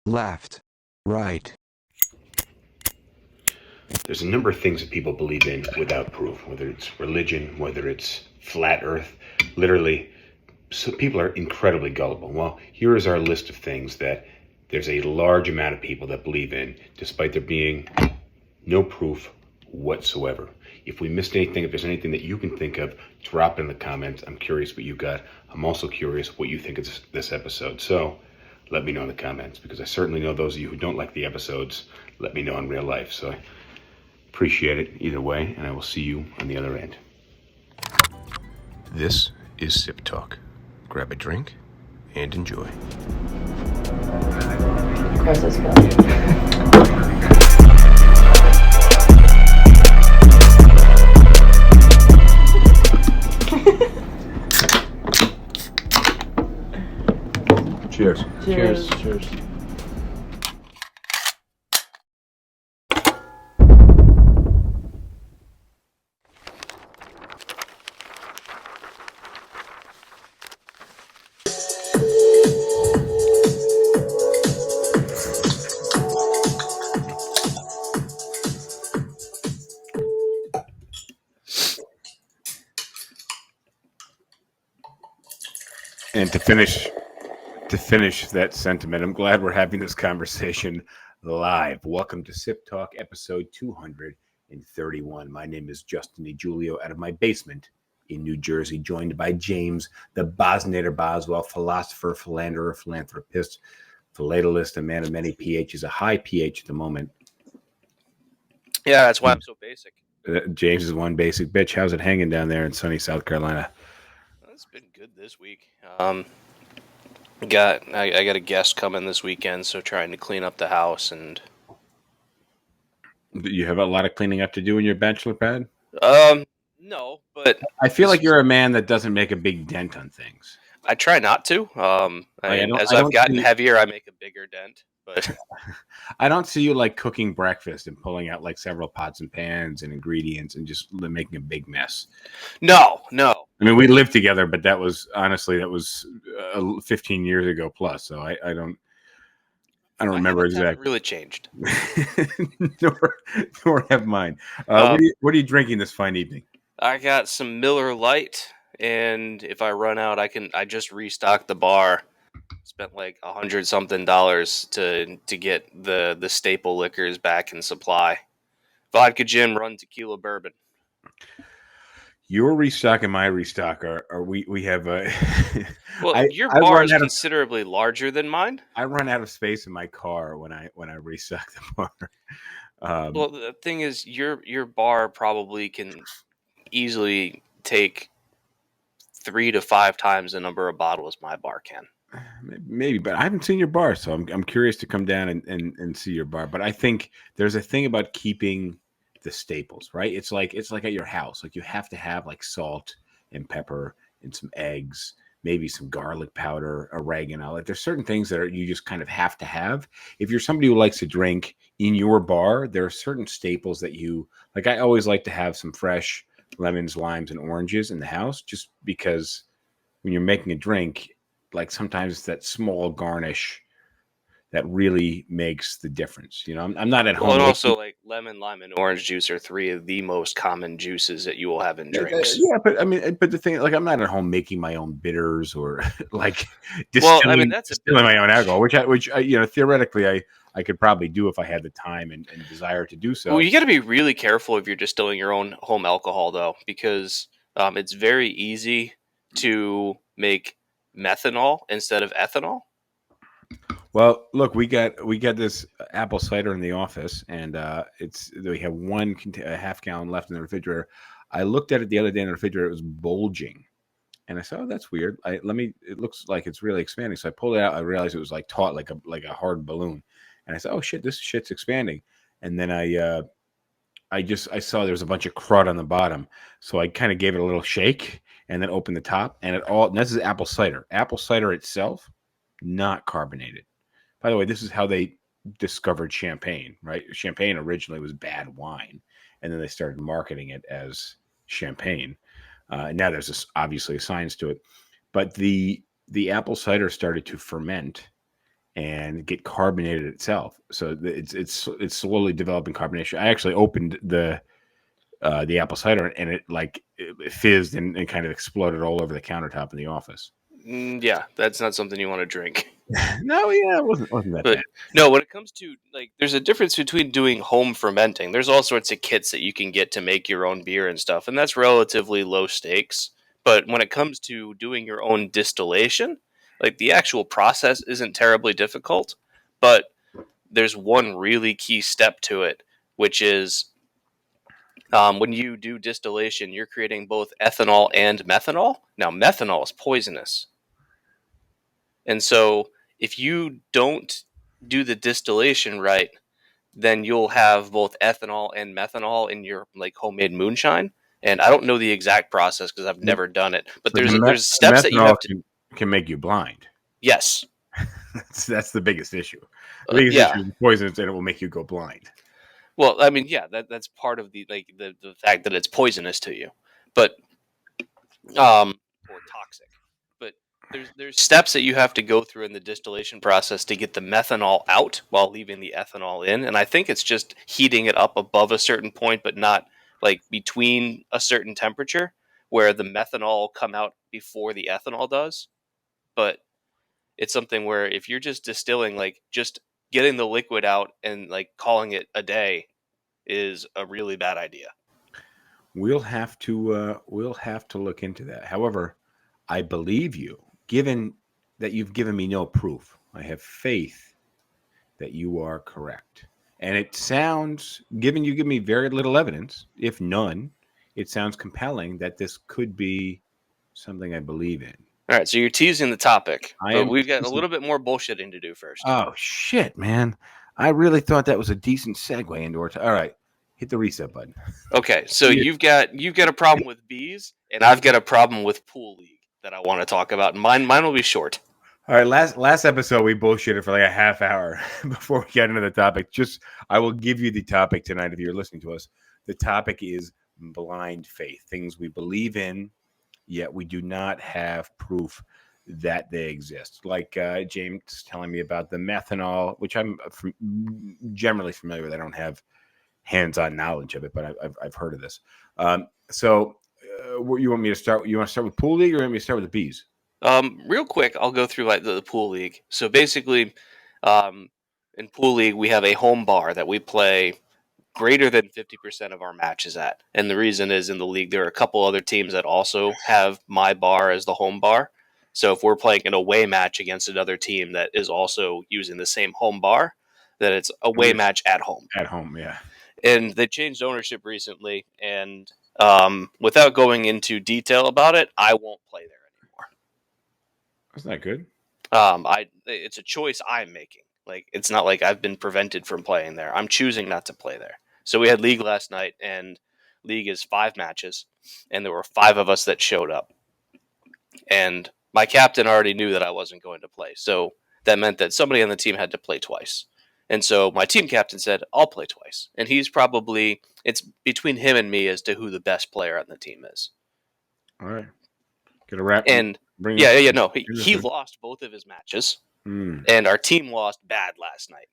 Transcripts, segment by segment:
left, right. There's a number of things that people believe in without proof, whether it's religion, whether it's flat earth. Literally, so people are incredibly gullible. Well, here is our list of things that there's a large amount of people that believe in, despite there being no proof whatsoever. If we missed anything, if there's anything that you can think of, drop it in the comments. I'm curious what you got. I'm also curious what you think of this episode. So let me know in the comments, because I certainly know those of you who don't like the episodes, let me know in real life. So I appreciate it either way, and I will see you on the other end. This is SipTalk. Grab a drink and enjoy. Of course, it's good. Cheers. Cheers. Cheers. And to finish that sentiment, I'm glad we're having this conversation live. Welcome to Sip Talk, episode 231. My name is Justin DiGiulio out of my basement in New Jersey, joined by James, the Bosnator Boswell, philosopher, philanderer, philanthropist, philatelist, a man of many PHs, a high PH at the moment. Yeah, that's why I'm so basic. James is one basic bitch. How's it hanging down there in sunny South Carolina? It's been good this week. I got a guest coming this weekend, so trying to clean up the house and You have a lot of cleaning up to do in your bachelor pad? no, but I feel like you're a man that doesn't make a big dent on things. I try not to. As I've gotten heavier, I make a bigger dent. But I don't see you like cooking breakfast and pulling out like several pots and pans and ingredients and just making a big mess. No. I mean, we lived together, but that was 15 years ago plus. So I don't remember exactly. Really changed. nor have mine. What are you drinking this fine evening? I got some Miller Lite, and if I run out, I just restocked the bar. Spent like $100-something to get the staple liquors back in supply. Vodka, gin, rum, tequila, bourbon. Your restock and my restock are we have a. Well, your bar is considerably larger than mine. I run out of space in my car when I restock the bar. Well, the thing is, your bar probably can easily take 3 to 5 times the number of bottles my bar can. Maybe, but I haven't seen your bar, so I'm curious to come down and see your bar. But I think there's a thing about keeping the staples, right? It's like at your house. Like you have to have like salt and pepper and some eggs, maybe some garlic powder, oregano. Like there's certain things that you just kind of have to have. If you're somebody who likes to drink in your bar, there are certain staples that you like. I always like to have some fresh lemons, limes, and oranges in the house, just because when you're making a drink, like sometimes it's that small garnish that really makes the difference. You know, I'm not at home. Well, and also like lemon, lime, and orange juice are 3 of the most common juices that you will have in drinks. Yeah, but I mean, but the thing, like, I'm not at home making my own bitters or like distilling my own alcohol, which I theoretically I could probably do if I had the time and desire to do so. Well, you got to be really careful if you're distilling your own home alcohol, though, because it's very easy to make methanol instead of ethanol. Well, look, we got this apple cider in the office, and we have a half gallon left in the refrigerator. I looked at it the other day in the refrigerator; it was bulging, and I said, "Oh, that's weird." It looks like it's really expanding. So I pulled it out. I realized it was like taut, like a hard balloon, and I said, "Oh shit, this shit's expanding." And then I saw there was a bunch of crud on the bottom, so I kind of gave it a little shake and then opened the top, and this is apple cider. Apple cider itself, not carbonated. By the way, this is how they discovered champagne, right? Champagne originally was bad wine, and then they started marketing it as champagne. And now there's obviously a science to it. But the apple cider started to ferment, and get carbonated itself. So it's slowly developing carbonation. I actually opened the apple cider, and it fizzed and kind of exploded all over the countertop in the office. Yeah, that's not something you want to drink. No, yeah, it wasn't that But bad. no, when it comes to like, there's a difference between doing home fermenting. There's all sorts of kits that you can get to make your own beer and stuff, and that's relatively low stakes. But when it comes to doing your own distillation, like the actual process isn't terribly difficult, but there's one really key step to it, which is when you do distillation, you're creating both ethanol and methanol. Now, methanol is poisonous. And so if you don't do the distillation right, then you'll have both ethanol and methanol in your like homemade moonshine. And I don't know the exact process because I've never done it, but But there's the steps that you methanol have to. can make you blind. Yes. That's the biggest issue. The biggest Yeah. issue is poisonous, and it will make you go blind. Well, I mean, yeah, that's part of the fact that it's poisonous to you, but or toxic. But there's steps that you have to go through in the distillation process to get the methanol out while leaving the ethanol in, and I think it's just heating it up above a certain point, but not like between a certain temperature where the methanol will come out before the ethanol does. But it's something where if you're just distilling, like just getting the liquid out and like calling it a day is a really bad idea. We'll have to look into that. However, I believe you, given that you've given me no proof. I have faith that you are correct. And it sounds, given you give me very little evidence, if none, it sounds compelling that this could be something I believe in. All right, so you're teasing the topic, I but am we've got a teasing. little bit more bullshitting to do first. Oh shit, man! I really thought that was a decent segue into our. All right, hit the reset button. Okay, so Yeah. you've got a problem with bees, and I've got a problem with pool league that I want to talk about. Mine will be short. All right, last episode we bullshitted for like a half hour before we get into the topic. Just I will give you the topic tonight if you're listening to us. The topic is blind faith, things we believe in, yet we do not have proof that they exist. Like James telling me about the methanol, which I'm generally familiar with. I don't have hands-on knowledge of it, but I've heard of this. So, you want me to start? You want to start with pool league, or you want me to start with the bees? Real quick, I'll go through like the pool league. So basically, in pool league, we have a home bar that we play greater than 50% of our matches at. And the reason is in the league, there are a couple other teams that also have my bar as the home bar. So if we're playing an away match against another team that is also using the same home bar, then it's away match at home. At home, yeah. And they changed ownership recently. And without going into detail about it, I won't play there anymore. That's not good. It's a choice I'm making. Like, it's not like I've been prevented from playing there. I'm choosing not to play there. So we had league last night, and league is 5 matches, and there were 5 of us that showed up. And my captain already knew that I wasn't going to play, so that meant that somebody on the team had to play twice. And so my team captain said, "I'll play twice," and it's between him and me as to who the best player on the team is. All right, get a wrap. And he lost both of his matches. And our team lost bad last night.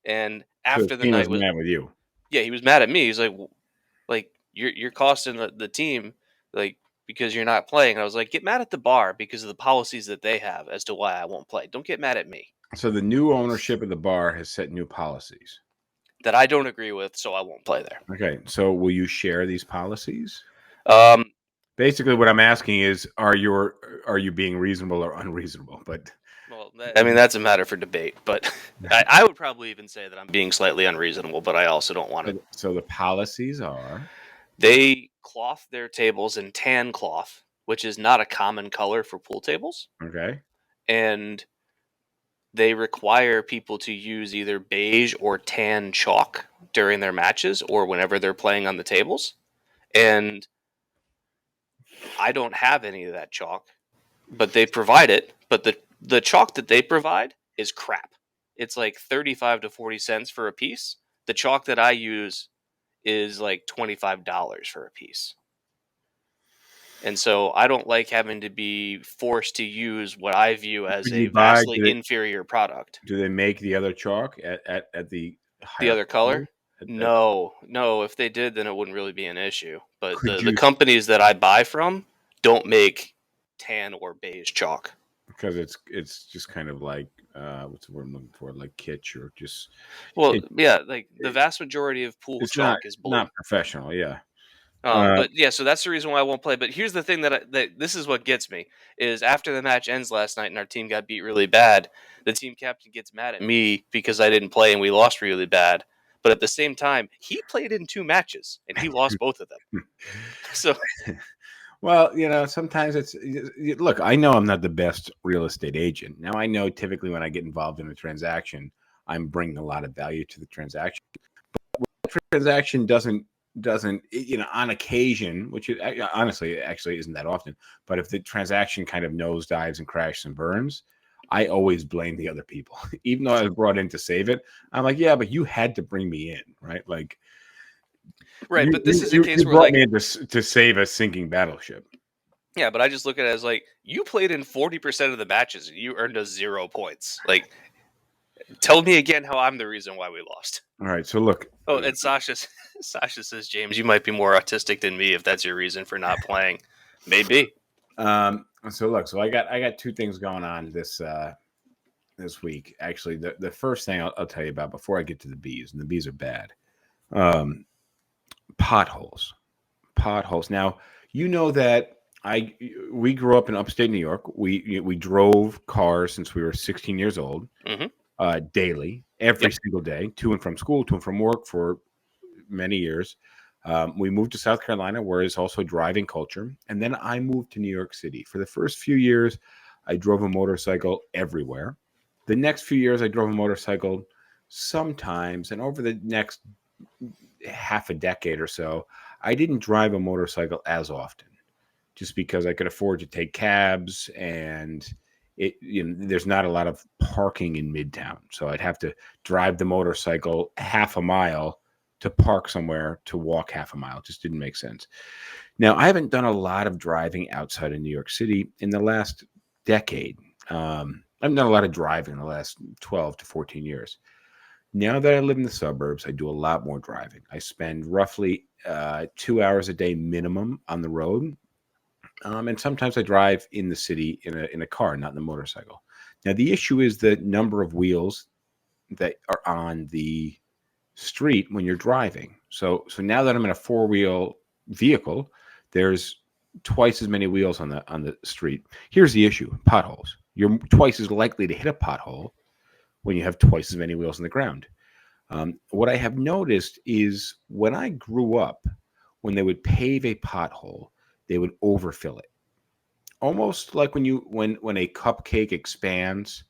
And after the night was mad with you. Yeah, he was mad at me. He's like you're costing the team, like, because you're not playing. And I was like, get mad at the bar because of the policies that they have as to why I won't play. Don't get mad at me. So the new ownership of the bar has set new policies that I don't agree with, so I won't play there. Okay, so will you share these policies? Basically, what I'm asking is, are you being reasonable or unreasonable? But well, I mean, that's a matter for debate. But I would probably even say that I'm being slightly unreasonable. But I also don't want to. So the policies are: they cloth their tables in tan cloth, which is not a common color for pool tables. Okay. And they require people to use either beige or tan chalk during their matches or whenever they're playing on the tables. And I don't have any of that chalk, but they provide it. But the chalk that they provide is crap. It's like 35 to 40 cents for a piece. The chalk that I use is like $25 for a piece. And so I don't like having to be forced to use what I view as Could a you buy? vastly inferior product. Do they make the other chalk at the The higher other quality? color? No. If they did, then it wouldn't really be an issue. But Could the you? companies that I buy from don't make tan or beige chalk. Because it's just kind of like what's the word I'm looking for? Like kitsch or just Well, it, yeah, like the it vast majority of pool it's not chalk is blue. not professional. Yeah. Uh, But yeah, so that's the reason why I won't play. But here's the thing that this is what gets me is after the match ends last night and our team got beat really bad, the team captain gets mad at me because I didn't play and we lost really bad. But at the same time, he played in 2 matches and he lost both of them. So well, sometimes look. I know I'm not the best real estate agent. Now I know typically when I get involved in a transaction, I'm bringing a lot of value to the transaction. Transaction doesn't on occasion, which honestly actually isn't that often, but if the transaction kind of nosedives and crashes and burns, I always blame the other people. Even though I was brought in to save it, I'm like, yeah, but you had to bring me in, right? Like right, you but this you, is a you case you where brought like me in to save a sinking battleship. yeah, but I just look at it as like you played in 40% of the matches and you earned us 0 points. Like tell me again how I'm the reason why we lost. All right, so look, Oh, and Sasha says, James, you might be more autistic than me if that's your reason for not playing. Maybe. so I got two things going on this week. Actually, the first thing I'll tell you about before I get to the bees, and the bees are bad. Um, potholes. Now, you know that we grew up in upstate New York. We drove cars since we were 16 years old, Hmm. daily, every Yep. single day, to and from school, to and from work for many years. We moved to South Carolina, where it's also driving culture, and then I moved to New York City. For the first few years, I drove a motorcycle everywhere. The next few years, I drove a motorcycle sometimes, and over the next half a decade or so, I didn't drive a motorcycle as often, just because I could afford to take cabs, and there's not a lot of parking in Midtown, so I'd have to drive the motorcycle half a mile to park somewhere to walk half a mile. It just didn't make sense. Now, I haven't done a lot of driving outside of New York City in the last decade. I've done a lot of driving in the last 12 to 14 years. Now that I live in the suburbs, I do a lot more driving. I spend roughly 2 hours a day minimum on the road, and sometimes I drive in the city in a car, not in a motorcycle. Now the issue is the number of wheels that are on the street when you're driving. So now that I'm in a four-wheel vehicle, there's twice as many wheels on the street. Here's the issue: potholes. You're twice as likely to hit a pothole when you have twice as many wheels on the ground. What I have noticed is when I grew up, when they would pave a pothole, they would overfill it, almost like when a cupcake expands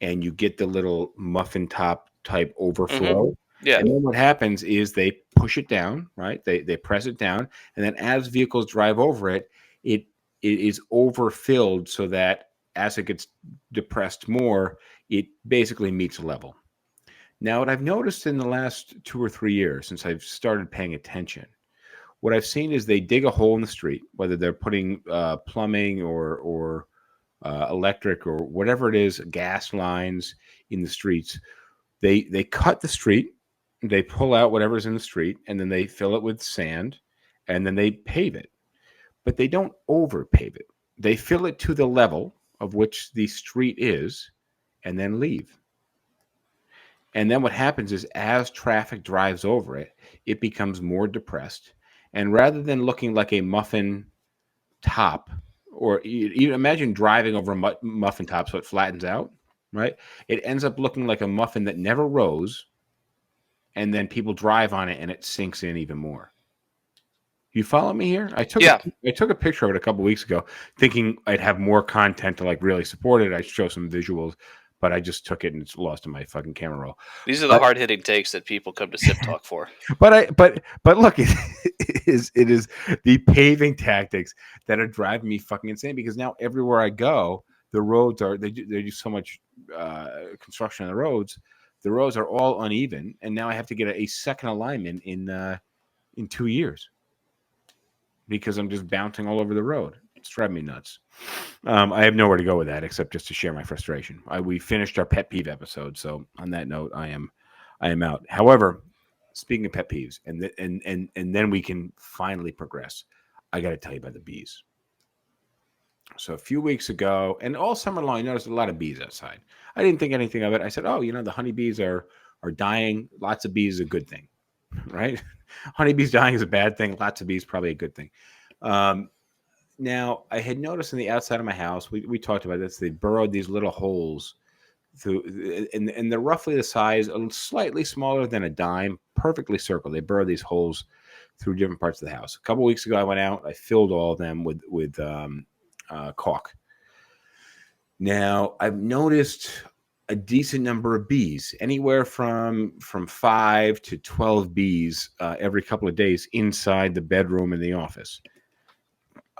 and you get the little muffin top type Hmm. overflow. Yeah. And then what happens is they push it down, right? They press it down, and then as vehicles drive over it, it it is overfilled so that as it gets depressed more, it basically meets a level. Now, what I've noticed in the last 2 or 3 years since I've started paying attention, what I've seen is they dig a hole in the street, whether they're putting plumbing or electric or whatever it is, gas lines in the streets. They cut the street, they pull out whatever's in the street, and then they fill it with sand, and then they pave it. But they don't over pave it. They fill it to the level of which the street is, and then leave. And then what happens is as traffic drives over it, it becomes more depressed. And rather than looking like a muffin top, or you imagine driving over a muffin top so it flattens out, right? It ends up looking like a muffin that never rose, and then people drive on it and it sinks in even more. You follow me here? Yeah. I took a picture of it a couple weeks ago, thinking I'd have more content to like really support it. I'd show some visuals, but I just took it and it's lost in my fucking camera roll. These are the But hard hitting takes that people come to SipTalk for. but look, it is the paving tactics that are driving me fucking insane, because now everywhere I go, the roads are they do so much construction on the roads. The roads are all uneven, and now I have to get a second alignment in 2 years. because I'm just bouncing all over the road. It's driving me nuts. I have nowhere to go with that except just to share my frustration. We finished our pet peeve episode, so on that note, I am out. However, speaking of pet peeves, and then we can finally progress. I got to tell you about the bees. So a few weeks ago, and all summer long, I noticed a lot of bees outside. I didn't think anything of it. I said, "Oh, the honeybees are dying. Lots of bees is a good thing, right? Honeybees dying is a bad thing. Lots of bees probably a good thing." Now, I had noticed on the outside of my house, we talked about this. They burrowed these little holes through, and they're roughly the size, slightly smaller than a dime, perfectly circled. They burrow these holes through different parts of the house. A couple weeks ago, I went out. I filled all of them with caulk. Now, I've noticed a decent number of bees, anywhere from 5 to 12 bees every couple of days inside the bedroom and the office.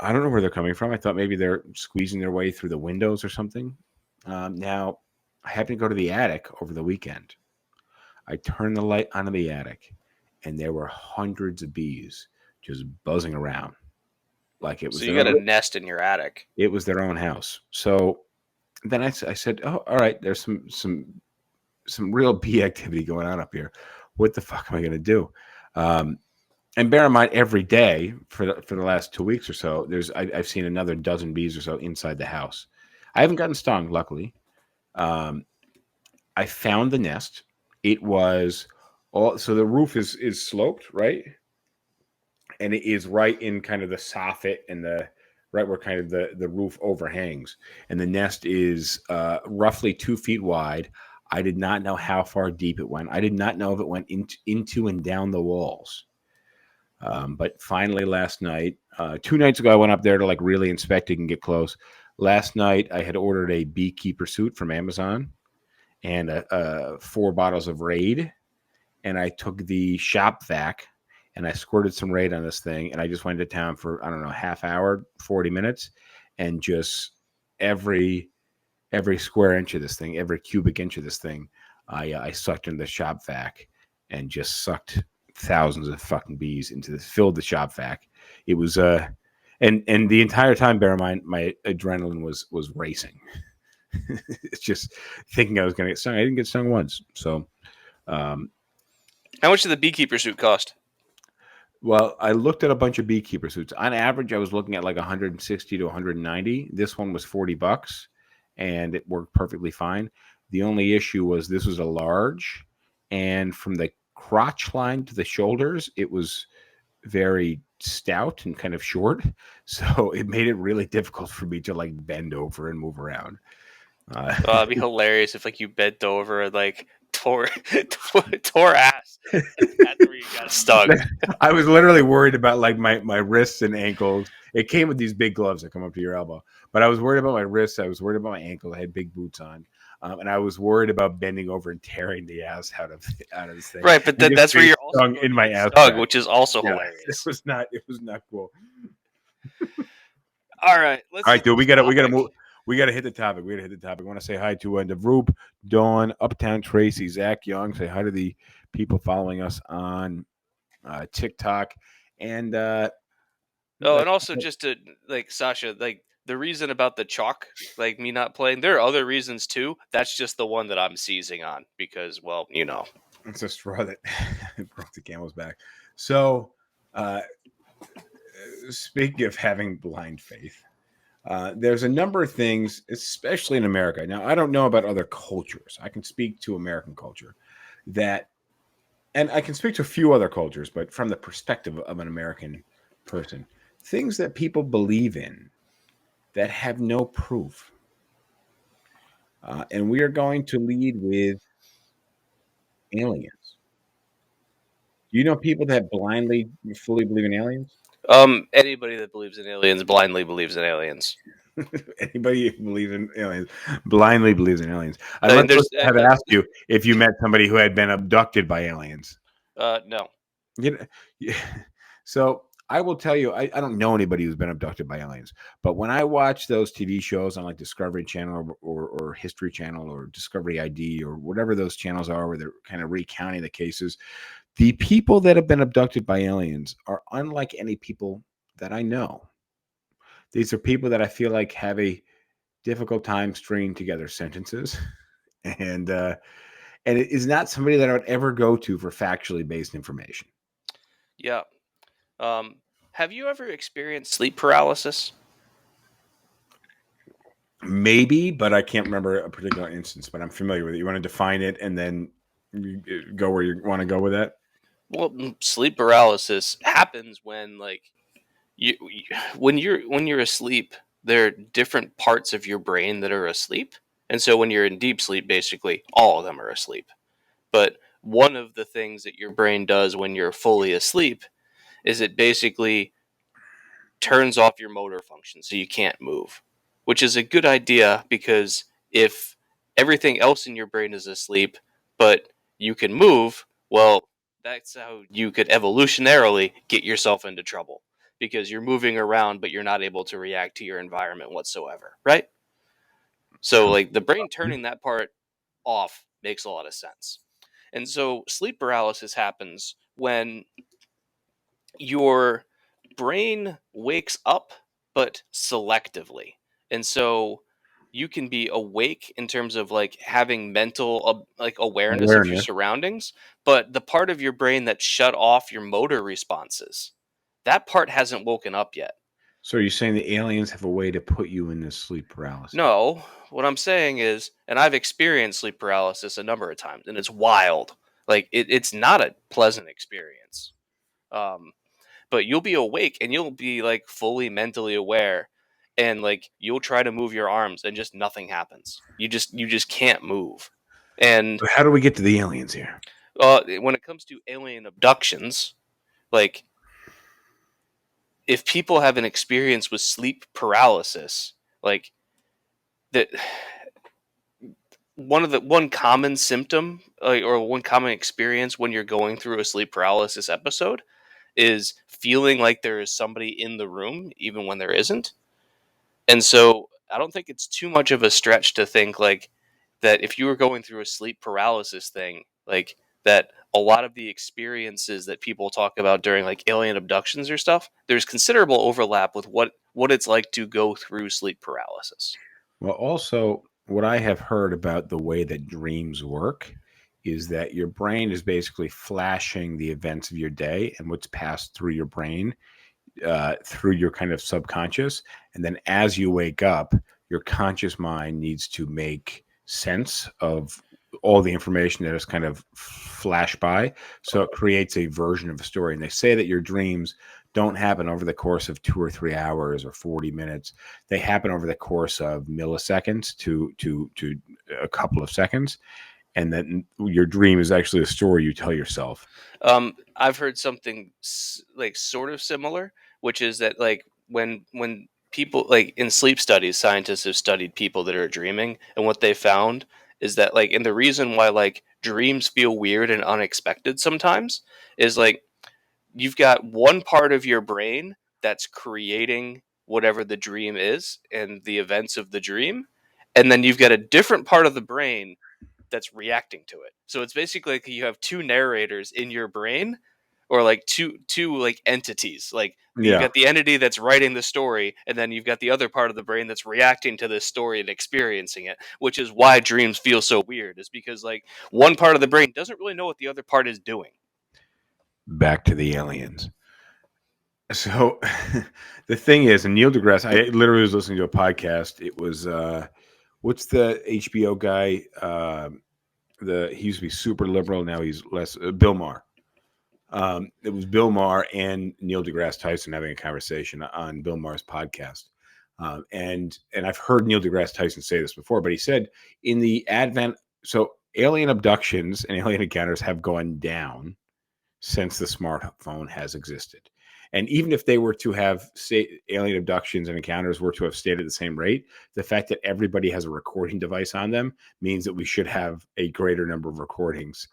I don't know where they're coming from. I thought maybe they're squeezing their way through the windows or something. Now, I happened to go to the attic over the weekend. I turned the light on in the attic, and there were hundreds of bees just buzzing around. Like it was. So you got a nest in your attic. It was their own house. So then I said, "Oh, all right. There's some real bee activity going on up here. What the fuck am I going to do?" And bear in mind, every day for the last 2 weeks or so, I've seen another dozen bees or so inside the house. I haven't gotten stung, luckily. I found the nest. It was so the roof is sloped, right? And it is right in kind of the soffit and right where kind of the roof overhangs. And the nest is roughly 2 feet wide. I did not know how far deep it went. I did not know if it went into and down the walls. But finally last night, 2 nights ago, I went up there to really inspect it and get close. Last night, I had ordered a beekeeper suit from Amazon and 4 bottles of Raid. And I took the shop vac and I squirted some Raid on this thing. And I just went to town for, I don't know, half hour, 40 minutes. And just every square inch of this thing, every cubic inch of this thing, I sucked in the shop vac and just sucked thousands of fucking bees filled the shop vac. It was and the entire time, bear in mind, my adrenaline was racing. It's just thinking I was going to get stung. I didn't get stung once. So, how much did the beekeeper suit cost? Well, I looked at a bunch of beekeeper suits. On average, I was looking at 160 to 190. This one was $40, and it worked perfectly fine. The only issue was this was a large, and from the crotch line to the shoulders, it was very stout and kind of short, so it made it really difficult for me to bend over and move around. It'd be hilarious if you bent over and tore ass. That's where you got stung. I was literally worried about my wrists and ankles. It came with these big gloves that come up to your elbow, but I was worried about my wrists. I was worried about my ankles. I had big boots on. And I was worried about bending over and tearing the ass out of this thing. Right, but that's where you're also in my ass, which is also hilarious. It was not cool. All right, dude. We gotta move. We gotta hit the topic. I want to say hi to Navroop, Dawn, Uptown Tracy, Zach Young. Say hi to the people following us on TikTok, and and also just to Sasha, the reason about the chalk, me not playing, there are other reasons too. That's just the one that I'm seizing on because, well, it's a straw that broke the camel's back. So, speaking of having blind faith, there's a number of things, especially in America. Now, I don't know about other cultures. I can speak to American culture and I can speak to a few other cultures, but from the perspective of an American person, things that people believe in that have no proof. And we are going to lead with aliens. Do you know people that fully believe in aliens? Anybody that believes in aliens blindly believes in aliens. Anybody who believes in aliens blindly believes in aliens. I'd have asked you if you met somebody who had been abducted by aliens. No. So I will tell you, I don't know anybody who's been abducted by aliens. But when I watch those TV shows on Discovery Channel or History Channel or Discovery ID or whatever those channels are where they're kind of recounting the cases, the people that have been abducted by aliens are unlike any people that I know. These are people that I feel like have a difficult time stringing together sentences, and it is not somebody that I would ever go to for factually based information. Yeah. Have you ever experienced sleep paralysis? Maybe, but I can't remember a particular instance. But I'm familiar with it. You want to define it, and then you go where you want to go with that. Well, sleep paralysis happens when when you're asleep, there are different parts of your brain that are asleep. And so when you're in deep sleep, basically all of them are asleep. But one of the things that your brain does when you're fully asleep is it basically turns off your motor function so you can't move, which is a good idea because if everything else in your brain is asleep, but you can move, well, that's how you could evolutionarily get yourself into trouble because you're moving around, but you're not able to react to your environment whatsoever, right? So, like, the brain turning that part off makes a lot of sense. And so, sleep paralysis happens when your brain wakes up, but selectively. And so you can be awake in terms of like having mental like awareness of your Awareness. surroundings, but the part of your brain that shut off your motor responses, that part hasn't woken up yet. So you're saying the aliens have a way to put you in this sleep paralysis? No, what I'm saying is, and I've experienced sleep paralysis a number of times, and it's wild. Like it's not a pleasant experience. Um, but you'll be awake and you'll be like fully mentally aware, and like you'll try to move your arms and just nothing happens. You just can't move. And How do we get to the aliens here? when it comes to alien abductions, like if people have an experience with sleep paralysis, like that, one common symptom or one common experience when you're going through a sleep paralysis episode is feeling like there is somebody in the room even when there isn't. And so I don't think it's too much of a stretch to think like that if you were going through a sleep paralysis thing, like that a lot of the experiences that people talk about during like alien abductions or stuff, there's considerable overlap with what it's like to go through sleep paralysis. Well, also, what I have heard about the way that dreams work is that your brain is basically flashing the events of your day and what's passed through your brain through your kind of subconscious. And then as you wake up, your conscious mind needs to make sense of all the information that has kind of flashed by. So it creates a version of a story. And they say that your dreams don't happen over the course of 2 or 3 hours or 40 minutes. They happen over the course of milliseconds to a couple of seconds. And then your dream is actually a story you tell yourself. I've heard something like sort of similar, which is that like when people like in sleep studies, scientists have studied people that are dreaming, and what they found is that like, and the reason why like dreams feel weird and unexpected sometimes is like you've got one part of your brain that's creating whatever the dream is and the events of the dream, and then you've got a different part of the brain that's reacting to it. So it's basically like you have two narrators in your brain, or like two like entities. Like you've Yeah. got the entity that's writing the story, and then you've got the other part of the brain that's reacting to this story and experiencing it, which is why dreams feel so weird, is because like one part of the brain doesn't really know what the other part is doing. Back to the aliens. So the thing is, and Neil deGrasse, I literally was listening to a podcast. It was what's the HBO guy? He used to be super liberal. Now he's less. Bill Maher. It was Bill Maher and Neil deGrasse Tyson having a conversation on Bill Maher's podcast. And I've heard Neil deGrasse Tyson say this before, but he said in the advent, so alien abductions and alien encounters have gone down since the smartphone has existed. And even if they were to have alien abductions and encounters were to have stayed at the same rate, the fact that everybody has a recording device on them means that we should have a greater number of recordings.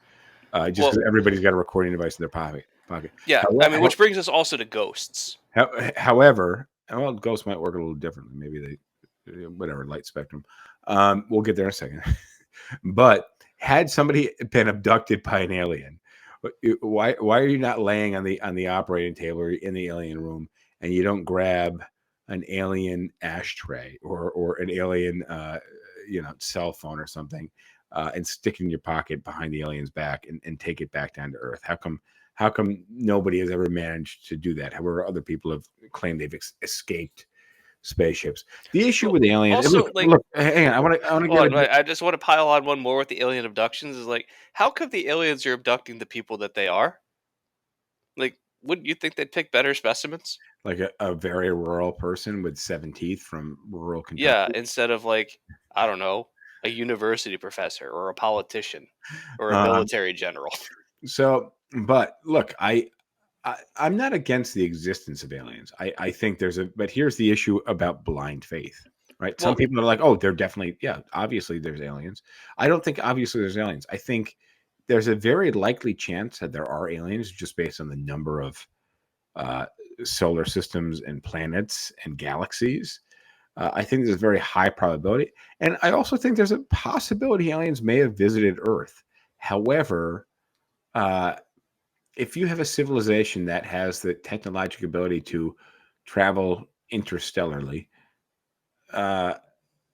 Just because everybody's got a recording device in their pocket. Yeah, I mean, which brings us also to ghosts. However, well, ghosts might work a little differently. Maybe whatever, light spectrum. We'll get there in a second. But had somebody been abducted by an alien, why are you not laying on the operating table or in the alien room and you don't grab an alien ashtray or an alien cell phone or something and stick it in your pocket behind the alien's back and take it back down to Earth? How come nobody has ever managed to do that? However, other people have claimed they've escaped spaceships. The issue with aliens. And Also, like, look, hang on. I want to hold get on, I just want to pile on one more with the alien abductions. Is like, how come the aliens are abducting the people that they are? Like, wouldn't you think they'd pick better specimens? like a very rural person with 7 teeth from rural Yeah, Kentucky. instead of like, I don't know, a university professor or a politician or a Um, military general. so, but look, I'm not against the existence of aliens. I think but here's the issue about blind faith, right? Some Well, people are like, oh, they're definitely, yeah, obviously there's aliens. I don't think obviously there's aliens. I think there's a very likely chance that there are aliens just based on the number of uh, solar systems and planets and galaxies. I think there's a very high probability. And I also think there's a possibility aliens may have visited Earth. However, uh, if you have a civilization that has the technological ability to travel interstellarly, uh,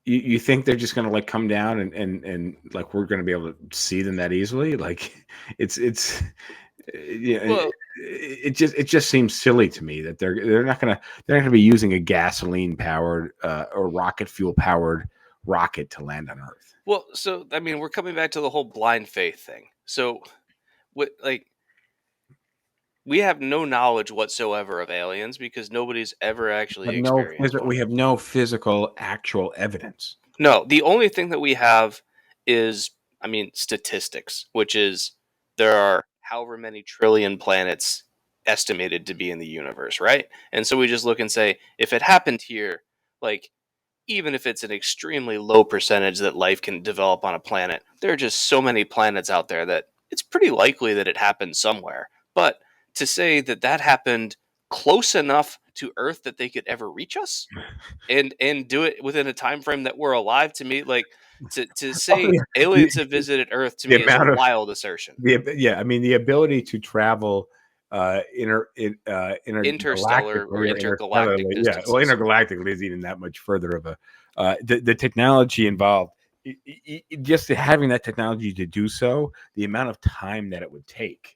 you think they're just going to like come down and like we're going to be able to see them that easily? Like it's yeah, well, it just seems silly to me that they're not gonna be using a gasoline powered or rocket fuel powered rocket to land on Earth. well. So I mean, we're coming back to the whole blind faith thing. So, what like we have no knowledge whatsoever of aliens because nobody's ever actually experienced one. We have no physical actual evidence. No, the only thing that we have is, I mean, statistics, which is there are however many trillion planets estimated to be in the universe, right? And so we just look and say, if it happened here, like, even if it's an extremely low percentage that life can develop on a planet, there are just so many planets out there that it's pretty likely that it happened somewhere. But to say that that happened close enough to Earth that they could ever reach us, and do it within a time frame that we're alive, to me, like, to Oh, say yeah. aliens have visited Earth, to The me, is a amount of wild assertion. yeah, I mean the ability to travel Interstellar or intergalactically or intergalactic interstellarly, yeah, well, distances. intergalactically is even that much further of a the technology involved. Just having that technology to do so, the amount of time that it would take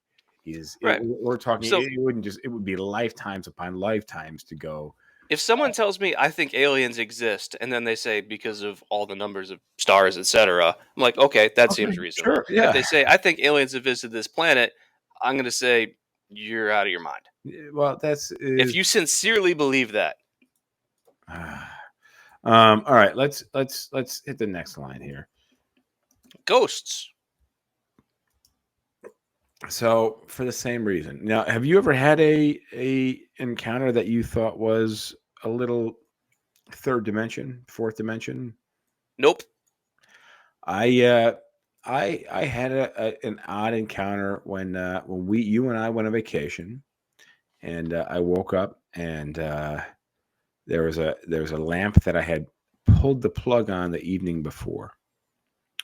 Right. we're talking. So It would be lifetimes upon lifetimes to go. if someone tells me I think aliens exist, and then they say because of all the numbers of stars, etc., I'm like, okay, that Okay, seems reasonable. sure, If yeah. they say I think aliens have visited this planet, I'm going to say you're out of your mind. Well, that's If is. you sincerely believe that. All right, let's hit the next line here. Ghosts. So, for the same reason. Now, have you ever had a encounter that you thought was a little third dimension, fourth dimension? Nope. I I had an odd encounter when you and I went on vacation, and I woke up and there was a lamp that I had pulled the plug on the evening before.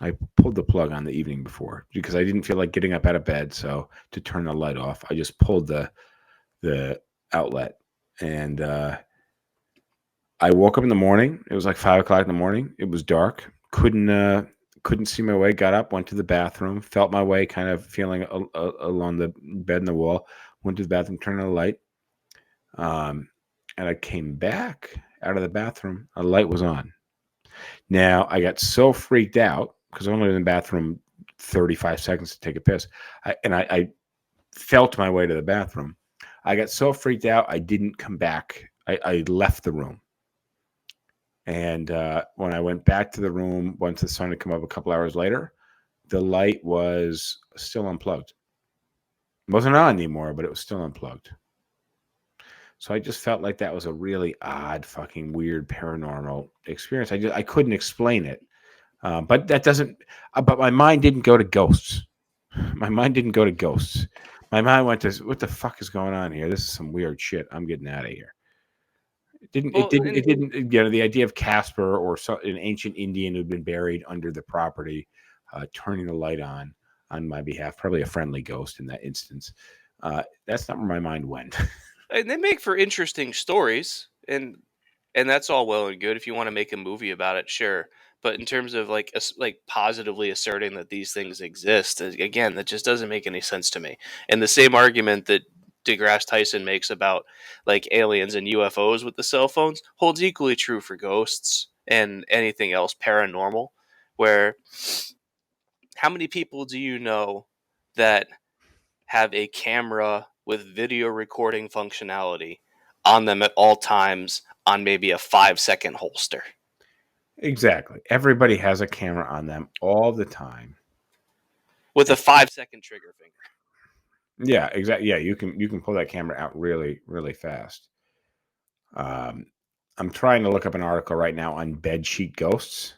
I pulled the plug on the evening before because I didn't feel like getting up out of bed. So to turn the light off, I just pulled the outlet, and I woke up in the morning. It was like 5 o'clock in the morning. It was dark. Couldn't see my way. Got up, went to the bathroom, felt my way, kind of feeling along the bed and the wall. Went to the bathroom, turned on the light, and I came back out of the bathroom. A light was on. Now I got so freaked out because I only was in the bathroom 35 seconds to take a piss. I felt my way to the bathroom. I got so freaked out, I didn't come back. I left the room. And when I went back to the room, once the sun had come up a couple hours later, the light was still unplugged. It wasn't on anymore, but it was still unplugged. So I just felt like that was a really odd, fucking weird paranormal experience. I couldn't explain it. But that doesn't. But my mind didn't go to ghosts. My mind didn't go to ghosts. My mind went to what the fuck is going on here? This is some weird shit. I'm getting out of here. It didn't. It Well, didn't. and It didn't. You know, the idea of Casper or an ancient Indian who'd been buried under the property, turning the light on my behalf, probably a friendly ghost in that instance. That's not where my mind went. And they make for interesting stories, and that's all well and good if you want to make a movie about it, sure. But in terms of like like positively asserting that these things exist, again, that just doesn't make any sense to me. And the same argument that deGrasse Tyson makes about like aliens and UFOs with the cell phones holds equally true for ghosts and anything else paranormal. Where how many people do you know that have a camera with video recording functionality on them at all times on maybe a 5-second holster? Exactly. Everybody has a camera on them all the time. With a 5-second trigger finger. Yeah, exactly. Yeah, you can pull that camera out really, really fast. I'm trying to look up an article right now on bedsheet ghosts.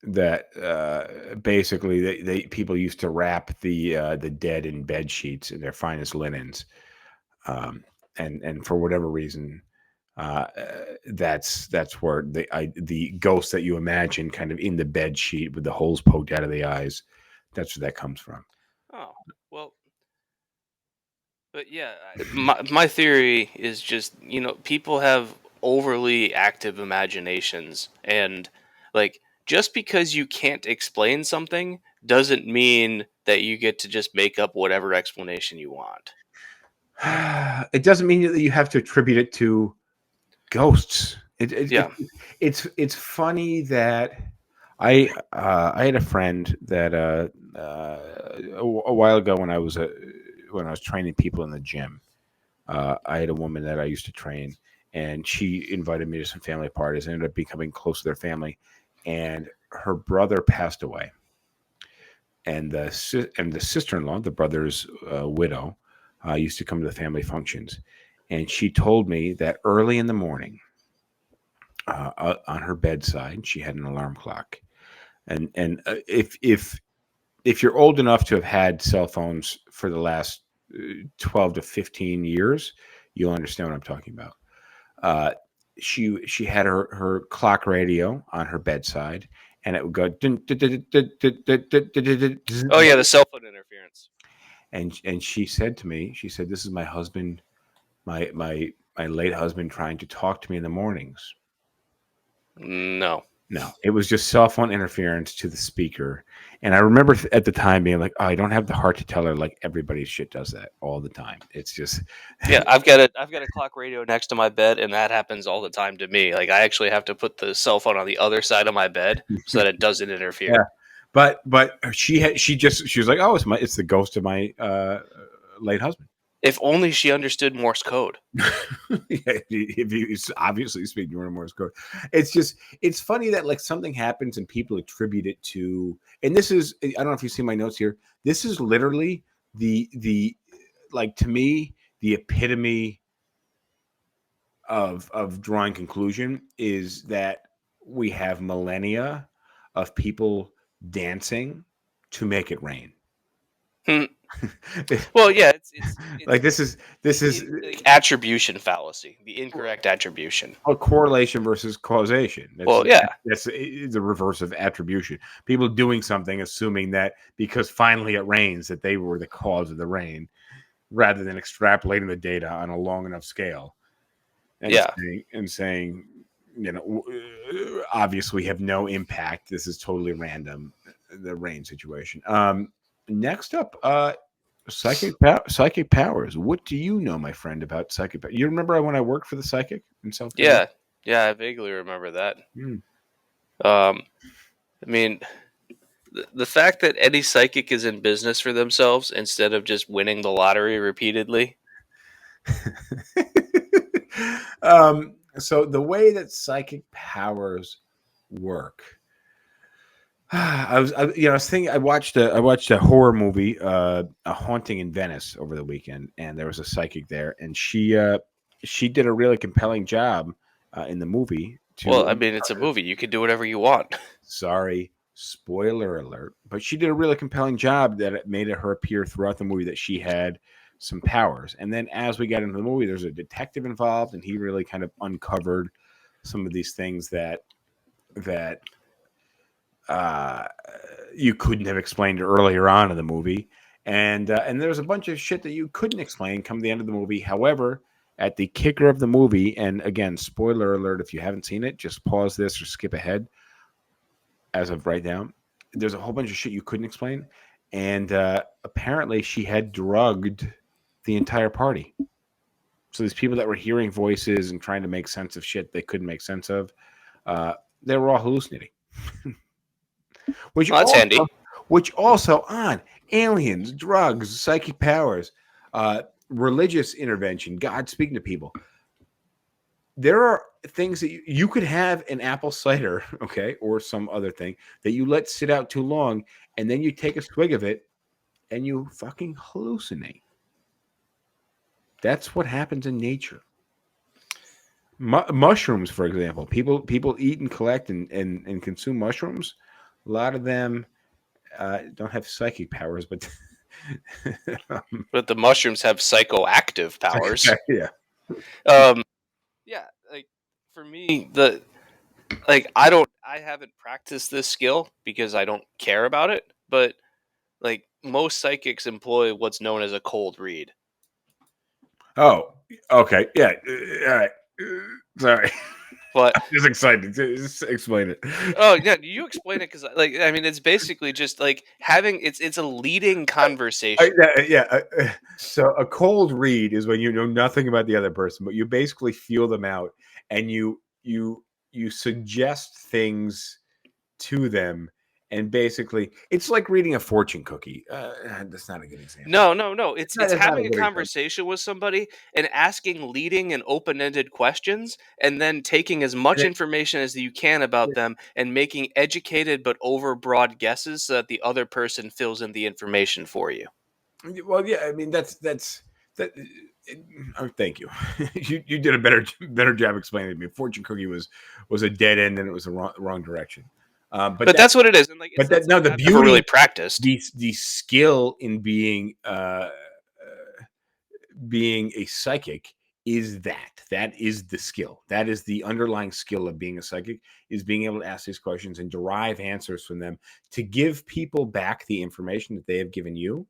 That basically they people used to wrap the dead in bed sheets in their finest linens, and for whatever reason, that's where the ghost that you imagine kind of in the bed sheet with the holes poked out of the eyes. That's where that comes from. Oh, well, but yeah, my theory is just, people have overly active imaginations, and like just because you can't explain something doesn't mean that you get to just make up whatever explanation you want. It doesn't mean that you have to attribute it to ghosts. Yeah. It's funny that I had a friend that a while ago when I was training people in the gym. I had a woman that I used to train, and she invited me to some family parties. I ended up becoming close to their family, and her brother passed away, and the sister-in-law, the brother's widow, used to come to the family functions, and she told me that early in the morning, on her bedside, she had an alarm clock, and if you're old enough to have had cell phones for the last 12 to 15 years, you'll understand what I'm talking about. She had her clock radio on her bedside, and it would go. Oh yeah, the cell phone interference. And she said to me, she said, "This is my husband, my late husband, trying to talk to me in the mornings." No. No, it was just cell phone interference to the speaker. And I remember at the time being like, oh, I don't have the heart to tell her like everybody shit does that all the time. It's just Yeah, I've got a clock radio next to my bed, and that happens all the time to me. Like I actually have to put the cell phone on the other side of my bed so that it doesn't interfere. yeah. But she was like, oh, it's the ghost of my late husband. If only she understood Morse code. If you obviously speak Morse code, it's funny that like something happens and people attribute it to, and this is, I don't know if you see my notes here. This is literally the like, to me, the epitome of drawing conclusion is that we have millennia of people dancing to make it rain. Well, yeah, it's like this is like attribution fallacy, the incorrect attribution. a correlation versus causation. That's the reverse of attribution. People doing something assuming that because finally it rains that they were the cause of the rain, rather than extrapolating the data on a long enough scale and saying, obviously we have no impact. This is totally random, the rain situation. Next up, psychic powers. What do you know, my friend, about psychic powers? You remember when I worked for the psychic in South Carolina? Yeah, I vaguely remember that. I mean, the fact that any psychic is in business for themselves instead of just winning the lottery repeatedly. So the way that psychic powers work, I was thinking. I watched a horror movie, A Haunting in Venice, over the weekend, and there was a psychic there, and she did a really compelling job in the movie. Well, I mean, it's a movie; you can do whatever you want. Sorry, spoiler alert! But she did a really compelling job that it made her appear throughout the movie that she had some powers. And then as we got into the movie, there's a detective involved, and he really kind of uncovered some of these things that you couldn't have explained earlier on in the movie. and there's a bunch of shit that you couldn't explain come the end of the movie. However, at the kicker of the movie, and again, spoiler alert if you haven't seen it, just pause this or skip ahead as of right now. There's a whole bunch of shit you couldn't explain, and apparently she had drugged the entire party. So these people that were hearing voices and trying to make sense of shit they couldn't make sense of, they were all hallucinating. Which Well, that's handy. Which also on aliens, drugs, psychic powers, religious intervention, God speaking to people. There are things that you could have an apple cider, okay, or some other thing that you let sit out too long, and then you take a swig of it and you fucking hallucinate. That's what happens in nature. Mushrooms, for example, people eat and collect and consume mushrooms. A lot of them don't have psychic powers, but But the mushrooms have psychoactive powers. yeah. Yeah, like for me, I haven't practiced this skill because I don't care about it. But like most psychics employ what's known as a cold read. Oh, okay, yeah. All right. Sorry, But I'm just excited. Just explain it. oh yeah, you explain it because I mean it's basically just like having it's a leading conversation. So a cold read is when you know nothing about the other person, but you basically feel them out, and you suggest things to them, and basically it's like reading a fortune cookie. That's not a good example. No. It's That's not having a a good conversation with somebody and asking leading and open-ended questions, and then taking as much information as you can about them and making educated but overbroad guesses so that the other person fills in the information for you. Well, yeah, I mean that's that. Oh, thank you. You did a better job explaining it to me. Fortune cookie was a dead end, and it was the wrong direction. But that's what it is. And like, but that no, the I've beauty, never really practiced. the skill in being a psychic is that is the skill. That is the underlying skill of being a psychic, is being able to ask these questions and derive answers from them to give people back the information that they have given you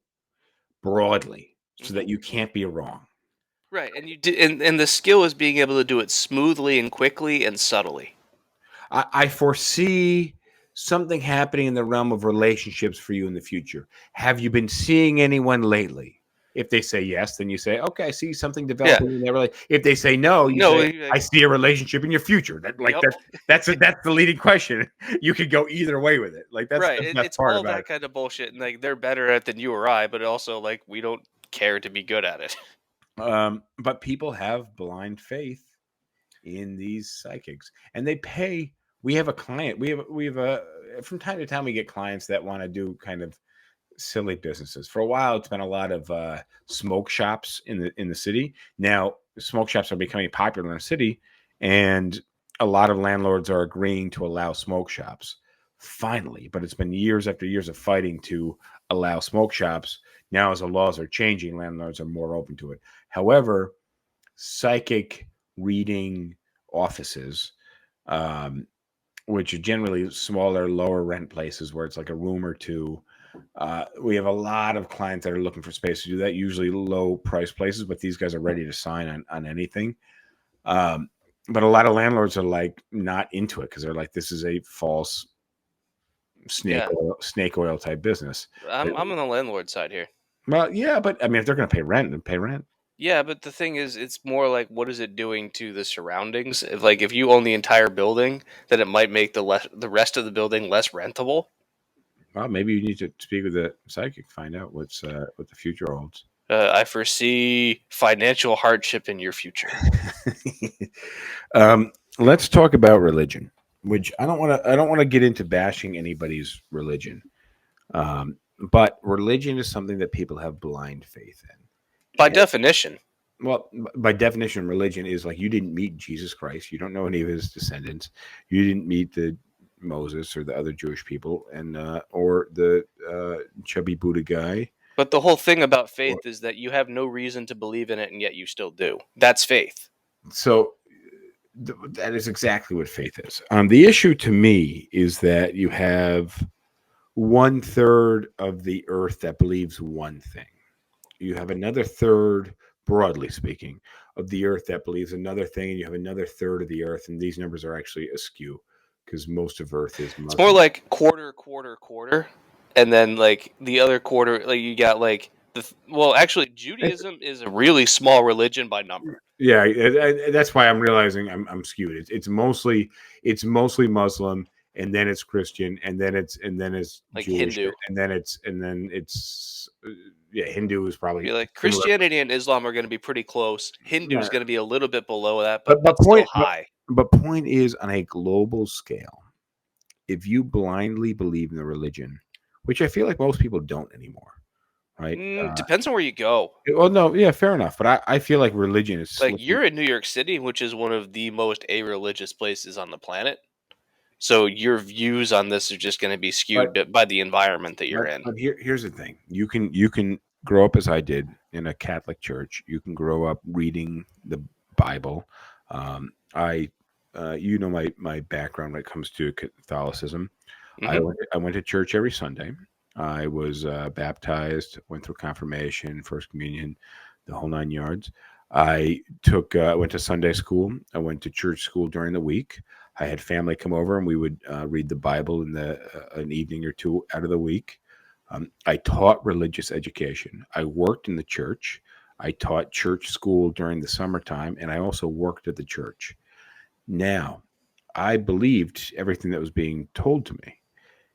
broadly, so that you can't be wrong. Right, and you do, and the skill is being able to do it smoothly and quickly and subtly. I foresee something happening in the realm of relationships for you in the future. Have you been seeing anyone lately? If they say yes, then you say, okay, I see something developing in their relationship. If they say no, you say, I see a relationship in your future. That's the leading question. You could go either way with it. Like that's right. the best It's part all about that it. kind of bullshit, and like they're better at it than you or I, but also like we don't care to be good at it. But people have blind faith in these psychics, and they pay. We have a client. We have a from time to time we get clients that want to do kind of silly businesses. For a while, it's been a lot of smoke shops in the city. Now, smoke shops are becoming popular in the city, and a lot of landlords are agreeing to allow smoke shops. Finally, but it's been years after years of fighting to allow smoke shops. Now, as the laws are changing, landlords are more open to it. However, psychic reading offices, which are generally smaller, lower rent places where it's like a room or two. We have a lot of clients that are looking for space to do that, usually low price places, but these guys are ready to sign on anything. But a lot of landlords are like not into it because they're like, this is a false snake oil type business. I'm on the landlord side here. Well, yeah, but I mean, if they're going to pay rent, then pay rent. Yeah, but the thing is, it's more like what is it doing to the surroundings? If you own the entire building, then it might make the rest of the building less rentable. Well, maybe you need to speak with the psychic, find out what the future holds. I foresee financial hardship in your future. Let's talk about religion, which I don't want to get into bashing anybody's religion. But religion is something that people have blind faith in. By definition. Well, by definition, religion is like you didn't meet Jesus Christ. You don't know any of his descendants. You didn't meet the Moses or the other Jewish people, and or the chubby Buddha guy. But the whole thing about faith is that you have no reason to believe in it, and yet you still do. That's faith. So that is exactly what faith is. The issue to me is that you have 1/3 of the earth that believes one thing. You have another third, broadly speaking, of the earth that believes another thing, and you have another third of the earth, and these numbers are actually askew because most of Earth is It's more Muslim. like quarter, quarter, quarter, and then like the other quarter, like you got like actually Judaism is a really small religion by number. Yeah, that's why I'm realizing I'm skewed. It's mostly Muslim, and then it's Christian, and then it's Like Jewish, Hindu. and then it's yeah, Hindu is probably Be like similar. Christianity and Islam are going to be pretty close. Hindu is Yeah. going to be a little bit below that, But but still high. point is, on a global scale, if you blindly believe in the religion, which I feel like most people don't anymore, right? Depends on where you go. Well, no, yeah, fair enough. But I feel like religion is Like slipping. you're in New York City, which is one of the most a-religious places on the planet. So your views on this are just going to be skewed by the environment that you're in. But here's the thing: you can grow up as I did in a Catholic church. You can grow up reading the Bible. I, you know, my background when it comes to Catholicism. Mm-hmm. I went to church every Sunday. I was baptized, went through confirmation, first communion, the whole 9 yards. I went to Sunday school. I went to church school during the week. I had family come over, and we would read the Bible in an evening or two out of the week. I taught religious education. I worked in the church. I taught church school during the summertime, and I also worked at the church. Now, I believed everything that was being told to me.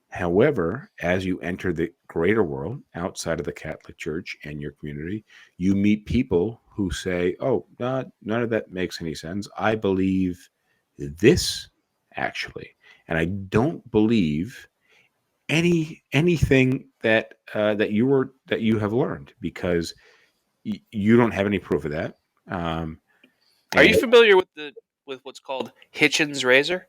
However, as you enter the greater world outside of the Catholic Church and your community, you meet people who say, "Oh, none of that makes any sense. I believe this actually, and I don't believe anything that that you have learned because you don't have any proof of that." Um, Are you and familiar with what's called Hitchens razor?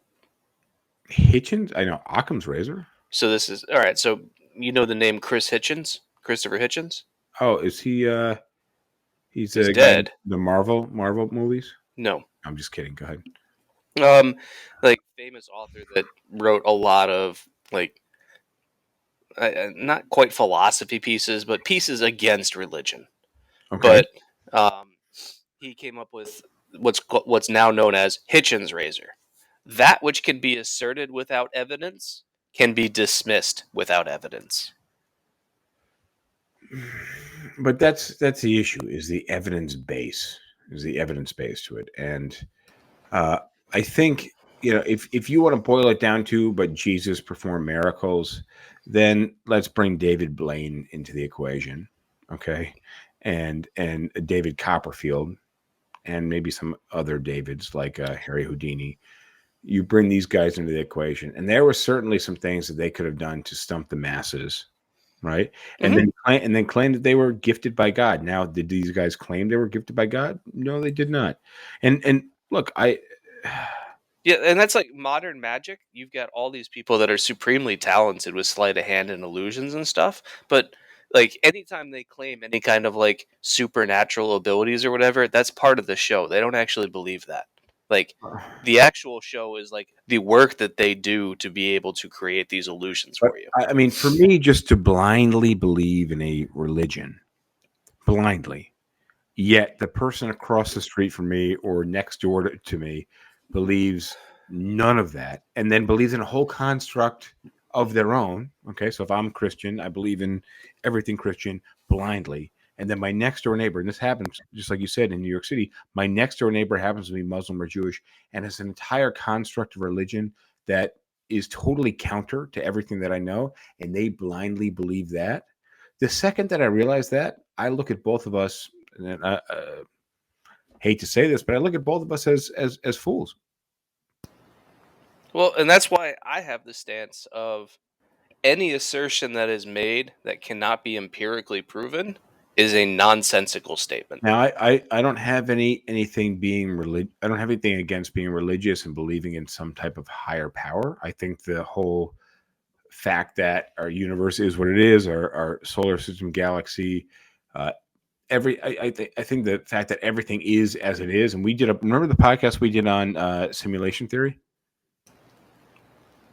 Hitchens, I know Occam's razor. So this is all right. So you know the name Chris Hitchens, Christopher Hitchens. Oh, is he? He's He's a guy in dead. the Marvel movies. No, I'm just kidding. Go ahead. like famous author that wrote a lot of like not quite philosophy pieces, but pieces against religion. Okay. But he came up with what's now known as Hitchens razor. That which can be asserted without evidence can be dismissed without evidence. But that's the issue. Is the evidence base? Is the evidence base to it? And uh, I think if you want to boil it down to, but Jesus performed miracles, then let's bring David Blaine into the equation, okay? And David Copperfield, and maybe some other Davids like Harry Houdini. You bring these guys into the equation, and there were certainly some things that they could have done to stump the masses, right? And then claim that they were gifted by God. Now, did these guys claim they were gifted by God? No, they did not. And look, Yeah, and that's like modern magic. You've got all these people that are supremely talented with sleight of hand and illusions and stuff, but like anytime they claim any kind of like supernatural abilities or whatever, that's part of the show. They don't actually believe that. Like the actual show is like the work that they do to be able to create these illusions but for you. I mean, for me, just to blindly believe in a religion, blindly, yet the person across the street from me or next door to me believes none of that, and then believes in a whole construct of their own. Okay, so if I'm Christian, I believe in everything Christian blindly. And then my next door neighbor, and this happens just like you said in New York City, my next door neighbor happens to be Muslim or Jewish, and it's an entire construct of religion that is totally counter to everything that I know, and they blindly believe that. The second that I realize that, I look at both of us, and I hate to say this, but I look at both of us as fools. Well, and that's why I have the stance of any assertion that is made that cannot be empirically proven is a nonsensical statement. Now, I don't have anything being I don't have anything against being religious and believing in some type of higher power. I think the whole fact that our universe is what it is, our solar system, galaxy, uh, I think the fact that everything is as it is, and we did remember the podcast we did on simulation theory.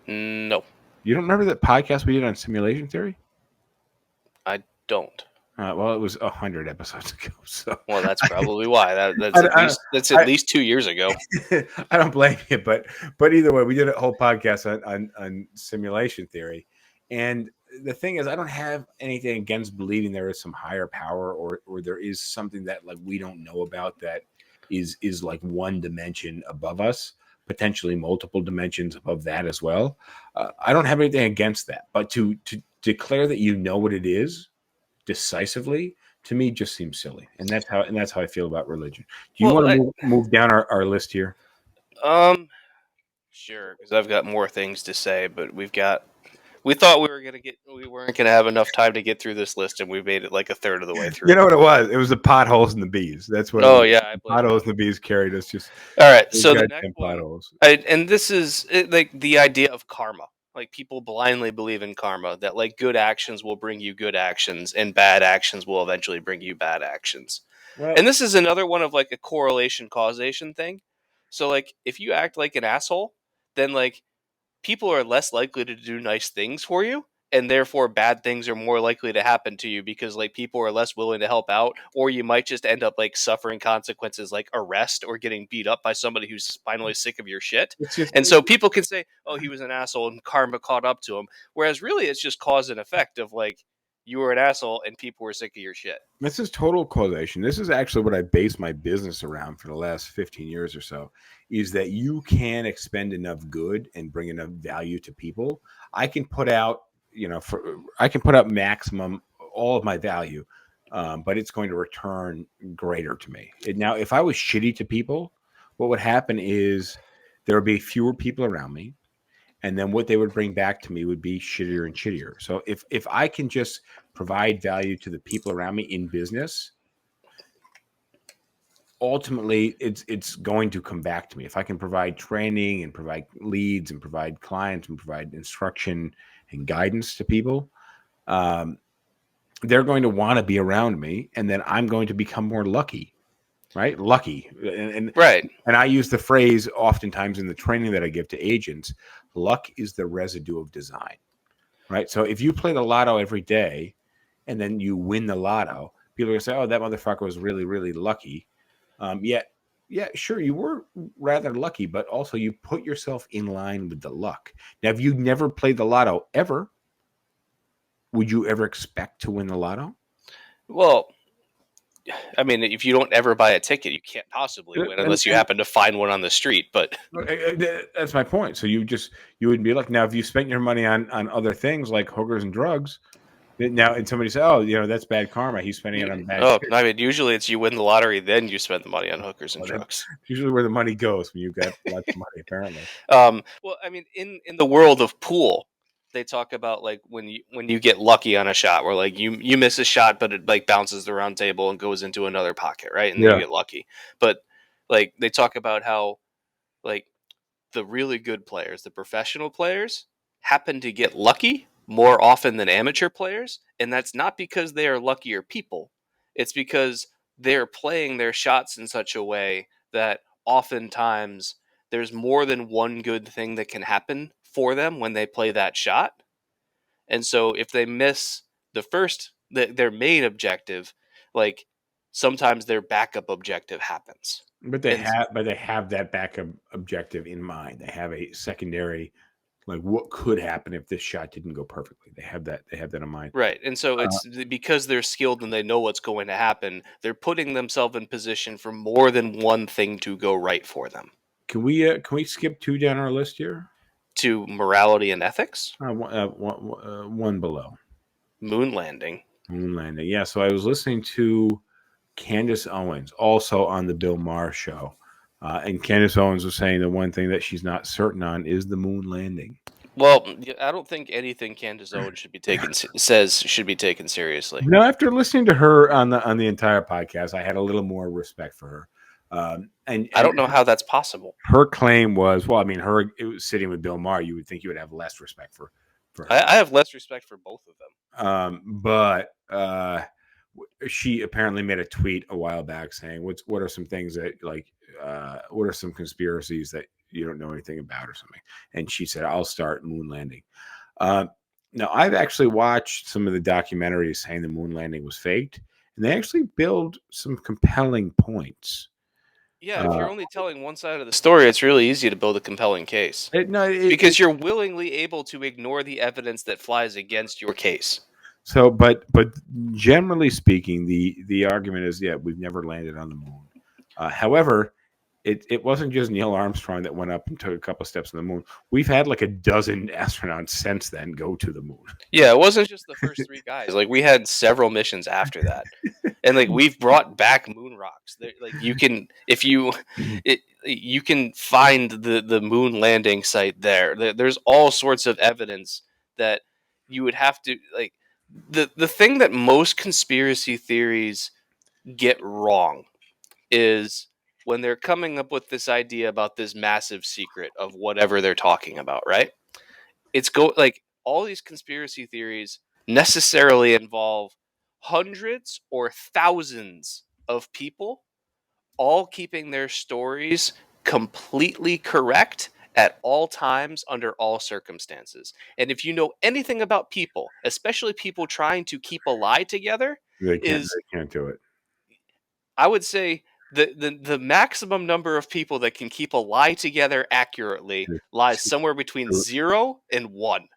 No. You don't remember that podcast we did on simulation theory? I don't. Well, it was 100 episodes ago. So Well, that's probably why. That's I, at I, least I, 2 years ago. I don't blame you, but either way, we did a whole podcast on simulation theory, and the thing is, I don't have anything against believing there is some higher power, or there is something that like we don't know about that is like one dimension above us, potentially multiple dimensions above that as well. I don't have anything against that, but to declare that you know what it is decisively, to me, just seems silly, and that's how I feel about religion. Do you Well, want to move down our list here? sure, because I've got more things to say, but we thought we weren't gonna have enough time to get through this list, and we made it like a third of the way You through. know what it was? It was the potholes and the bees. That's what it Oh was. yeah, I The blame potholes that. and the bees carried us. Just All right, those so the next goddamn one, potholes. and this is like the idea of karma. Like people blindly believe in karma that like good actions will bring you good actions, and bad actions will eventually bring you bad actions. Well, And this is another one of like a correlation causation thing. So like if you act like an asshole, then like people are less likely to do nice things for you, and therefore bad things are more likely to happen to you because like people are less willing to help out, or you might just end up like suffering consequences like arrest or getting beat up by somebody who's finally sick of your shit. it's just And so people can say, oh, he was an asshole and karma caught up to him, whereas really it's just cause and effect of like you were an asshole and people were sick of your shit. this is total causation. This is actually what I base my business around for the last 15 years or so, is that you can expend enough good and bring enough value to people. I can put out, I can put out maximum all of my value, but it's going to return greater to me. Now, if I was shitty to people, what would happen is there would be fewer people around me, and then what they would bring back to me would be shittier and shittier. So if I can just provide value to the people around me in business, ultimately it's going to come back to me. If I can provide training and provide leads and provide clients and provide instruction and guidance to people, they're going to want to be around me, and then I'm going to become more lucky. Right? Lucky. Right. And I use the phrase oftentimes in the training that I give to agents, luck is the residue of design. Right? So if you play the lotto every day and then you win the lotto, people are going to say, oh, that motherfucker was really, really lucky. Yeah, sure, you were rather lucky, but also you put yourself in line with the luck. Now, if you never played the lotto ever, would you ever expect to win the lotto? Well, I mean, if you don't ever buy a ticket, you can't possibly win unless you happen to find one on the street. But that's my point. So you wouldn't be like, now if you spent your money on other things like hookers and drugs, now and somebody say, oh, that's bad karma. He's spending it on bad shit. I mean, usually it's you win the lottery, then you spend the money on hookers and drugs. That's usually where the money goes when you've got lots of money, apparently. Well, I mean, in the world of pool, they talk about like when you get lucky on a shot, where like you miss a shot, but it like bounces the round table and goes into another pocket, right? And then you get lucky. But like they talk about how like the really good players, the professional players, happen to get lucky more often than amateur players, and that's not because they are luckier people. It's because they're playing their shots in such a way that oftentimes there's more than one good thing that can happen for them when they play that shot. And so if they miss their main objective, like sometimes their backup objective happens. But they have that backup objective in mind. They have a secondary, like what could happen if this shot didn't go perfectly. They have that in mind. Right. And so it's because they're skilled and they know what's going to happen, they're putting themselves in position for more than one thing to go right for them. Can we skip 2 down our list here? To morality and ethics? One below. Moon landing. Moon landing. Yeah, so I was listening to Candace Owens, also on the Bill Maher show. And Candace Owens was saying the one thing that she's not certain on is the moon landing. Well, I don't think anything Candace Owens should be taken seriously. No, after listening to her on the entire podcast, I had a little more respect for her. And I don't know how that's possible. Her claim was, well, I mean, it was sitting with Bill Maher. You would think you would have less respect for her. I have less respect for both of them. But she apparently made a tweet a while back saying, what are some things that what are some conspiracies that you don't know anything about or something? And she said, I'll start moon landing. Now, I've actually watched some of the documentaries saying the moon landing was faked, and they actually build some compelling points. Yeah, if you're only telling one side of the story, it's really easy to build a compelling case because you're willingly able to ignore the evidence that flies against your case. So, but generally speaking, the argument is, yeah, we've never landed on the moon. However, it wasn't just Neil Armstrong that went up and took a couple steps on the moon. We've had like a dozen astronauts since then go to the moon. Yeah, it wasn't just the first 3 guys. Like we had several missions after that, and like we've brought back moon rocks. Like you can, if you, you can find the moon landing site there. There's all sorts of evidence that you would have to like. The thing that most conspiracy theories get wrong is when they're coming up with this idea about this massive secret of whatever they're talking about, right? It's like all these conspiracy theories necessarily involve hundreds or thousands of people all keeping their stories completely correct at all times under all circumstances. And if you know anything about people, especially people trying to keep a lie together, They is can't do it. I would say the maximum number of people that can keep a lie together accurately lies somewhere between 0 and 1.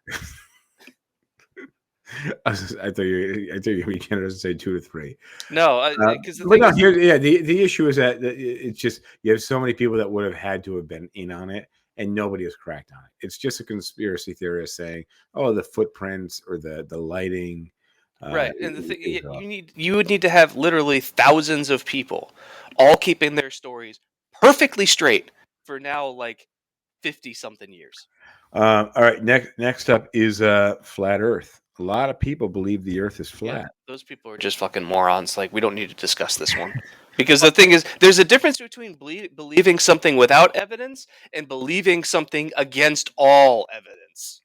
I thought you were going to say 2 to 3. No, because but no, the issue is that it's just you have so many people that would have had to have been in on it, and nobody has cracked on it. It's just a conspiracy theorist saying, "Oh, the footprints or the lighting." Right, and the thing you would need to have literally thousands of people all keeping their stories perfectly straight for now like 50 something years. All right, next up is flat Earth. A lot of people believe the Earth is flat. Yeah, those people are just fucking morons. Like we don't need to discuss this one because the thing is, there's a difference between believing something without evidence and believing something against all evidence.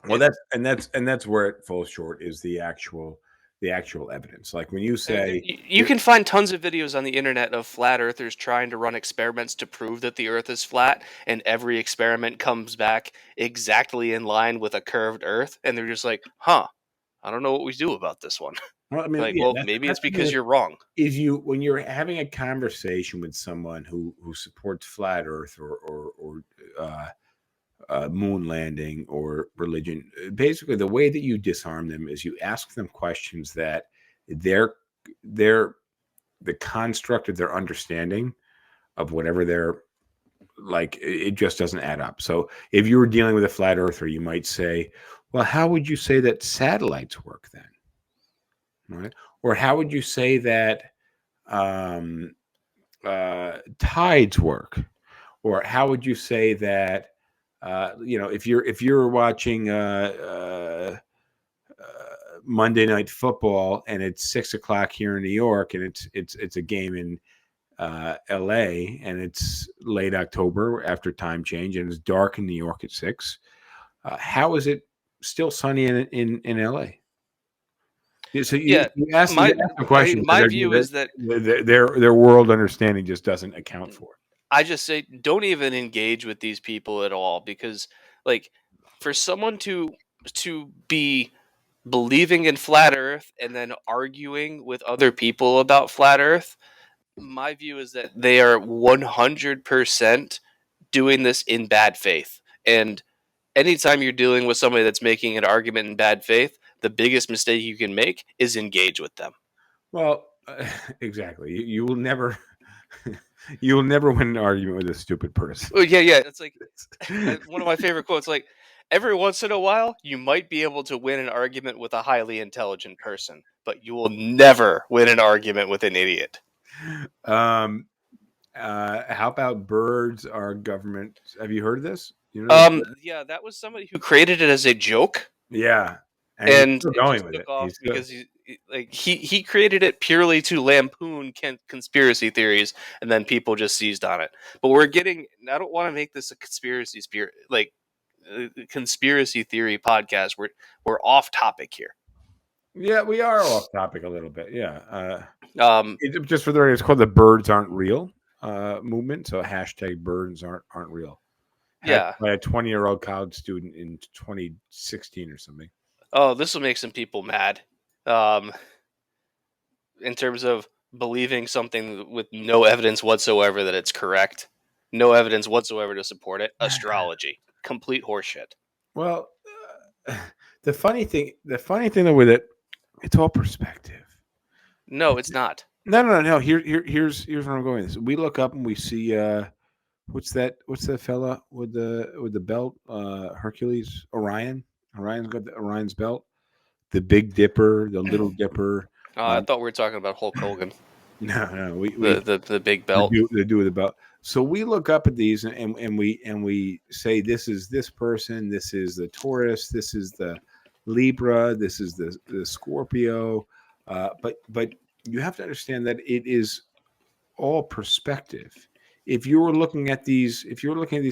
Well, that's where it falls short is the actual evidence. Like when you say you can find tons of videos on the internet of flat earthers trying to run experiments to prove that the earth is flat, and every experiment comes back exactly in line with a curved earth, and they're just like, huh, I don't know what we do about this one. well, I mean, like, yeah, well, maybe it's because you're wrong. Is when you're having a conversation with someone who supports flat earth or moon landing or religion, basically the way that you disarm them is you ask them questions that they're the construct of their understanding of whatever they're like, it just doesn't add up. So if you were dealing with a flat earther, you might say, well, how would you say that satellites work then? Right? Or how would you say that tides work? Or how would you say that if you're watching Monday Night Football and it's 6:00 here in New York and it's a game in LA and it's late October after time change and it's dark in New York at 6, how is it still sunny in LA? So you ask the question. My view is that their world understanding just doesn't account for it. I just say don't even engage with these people at all because, like, for someone to be believing in flat Earth and then arguing with other people about flat Earth, my view is that they are 100% doing this in bad faith. And anytime you're dealing with somebody that's making an argument in bad faith, the biggest mistake you can make is engage with them. Well, exactly. You will never you will never win an argument with a stupid person. Well, yeah. It's like one of my favorite quotes. Like, every once in a while, you might be able to win an argument with a highly intelligent person, but you will never win an argument with an idiot. How about birds are government? Have you heard of this? You know yeah, that was somebody who created it as a joke. Yeah, and it just took off because he created it purely to lampoon conspiracy theories, and then people just seized on it. But I don't want to make this a conspiracy theory podcast. We're off topic here. Yeah, we are off topic a little bit. Yeah. Just for it's called the Birds Aren't Real movement. So hashtag birds aren't real. Yeah. by a 20-year-old college student in 2016 or something. Oh, this will make some people mad. In terms of believing something with no evidence whatsoever that it's correct, no evidence whatsoever to support it. Astrology, complete horseshit. Well, the funny thing though with it, it's all perspective. No, it's not. No. Here's where I'm going with this. We look up and we see what's that fella with the belt? Hercules, Orion. Orion's got Orion's belt. The Big Dipper, the Little Dipper. I thought we were talking about Hulk Hogan. No, we The big belt. they do with the belt. So we look up at these and we say this is this person, this is the Taurus, this is the Libra, this is the Scorpio. But you have to understand that it is all perspective. If you were looking at these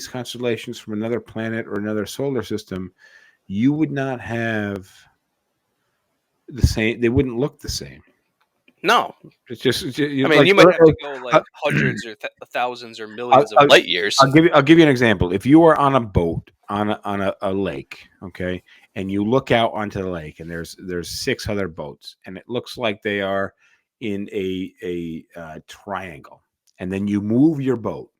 constellations from another planet or another solar system, you would not have the same. They wouldn't look the same. No, It's just. I mean, you might have to go like hundreds or thousands or millions of light years. I'll give you an example. If you are on a boat on a lake, okay, and you look out onto the lake, and there's 6 other boats, and it looks like they are in a triangle, and then you move your boat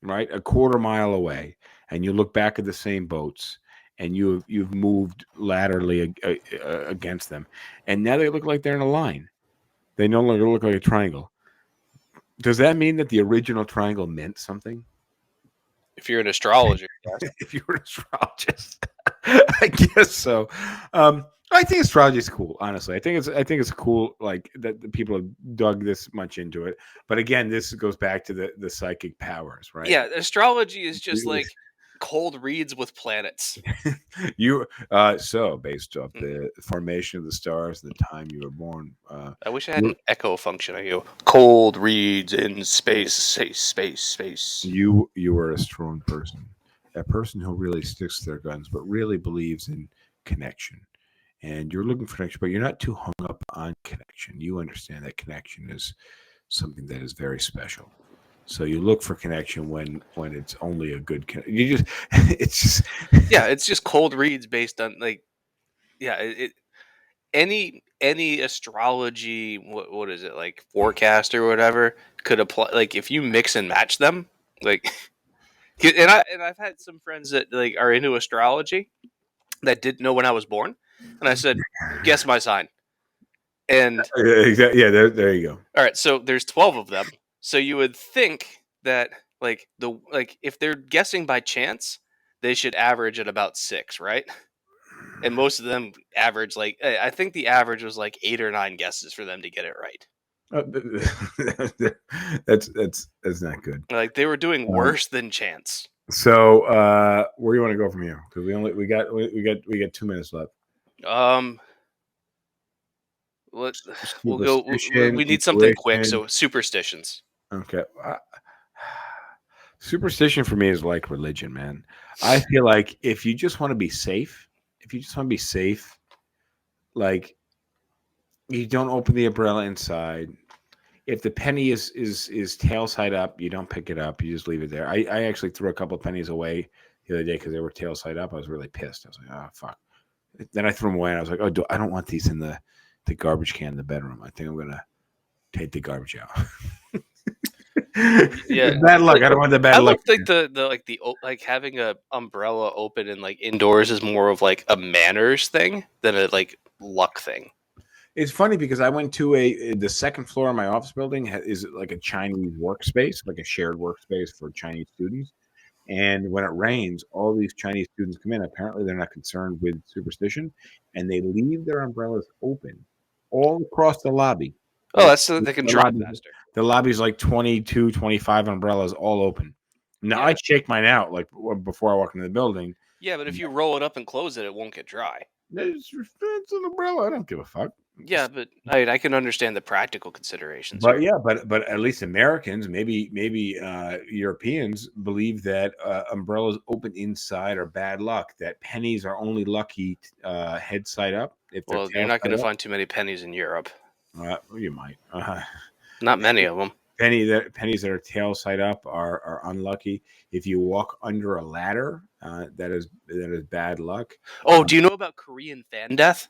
right a quarter mile away, and you look back at the same boats, and you've moved laterally against them, and now they look like they're in a line. They no longer look like a triangle. Does that mean that the original triangle meant something? If you're an astrologer, yes. If you're an astrologist, I guess so. I think astrology is cool. Honestly, I think it's cool. Like that the people have dug this much into it. But again, this goes back to the psychic powers, right? Yeah, astrology is just like cold reads with planets. So based off the formation of the stars, the time you were born. I wish I had an echo function. I go cold reads in space. You are a strong person, a person who really sticks to their guns, but really believes in connection. And you're looking for connection, but you're not too hung up on connection. You understand that connection is something that is very special. So you look for connection when it's only a good connection. It's just cold reads based on any astrology. What is it like forecast or whatever could apply. Like if you mix and match them, like and I've had some friends that like are into astrology that didn't know when I was born, and I said, "Guess my sign." And exactly, yeah, there you go. All right, so there's 12 of them. So you would think that if they're guessing by chance, they should average at about 6, right? And most of them average I think the average was like 8 or 9 guesses for them to get it right. That's not good. Like they were doing worse than chance. So where do you want to go from here? Because we got 2 minutes left. We'll go. We need something quick. So superstitions. Okay. Superstition for me is like religion, man. I feel like if you just want to be safe, like you don't open the umbrella inside. If the penny is tail side up, you don't pick it up. You just leave it there. I actually threw a couple of pennies away the other day because they were tail side up. I was really pissed. I was like, oh fuck. Then I threw them away, and I was like, oh, I don't want these in the garbage can in the bedroom. I think I'm gonna take the garbage out. Yeah, bad luck. I don't want the bad luck. I think the having a umbrella open and like indoors is more of like a manners thing than a like luck thing. It's funny because I went to the second floor of my office building is like a Chinese workspace, like a shared workspace for Chinese students. And when it rains, all these Chinese students come in. Apparently, they're not concerned with superstition, and they leave their umbrellas open all across the lobby. Oh, that's so that they can drive faster. The lobby's like 22, 25 umbrellas all open. Now, I shake mine out like before I walk into the building. Yeah, but if you roll it up and close it, it won't get dry. It's an umbrella. I don't give a fuck. Yeah, but I can understand the practical considerations. But yeah, but at least Americans, maybe Europeans believe that umbrellas open inside are bad luck. That pennies are only lucky head side up. You're not going to find too many pennies in Europe. You might. Not many of them. pennies that are tail side up are unlucky. If you walk under a ladder, that is bad luck. Oh, do you know about Korean fan death?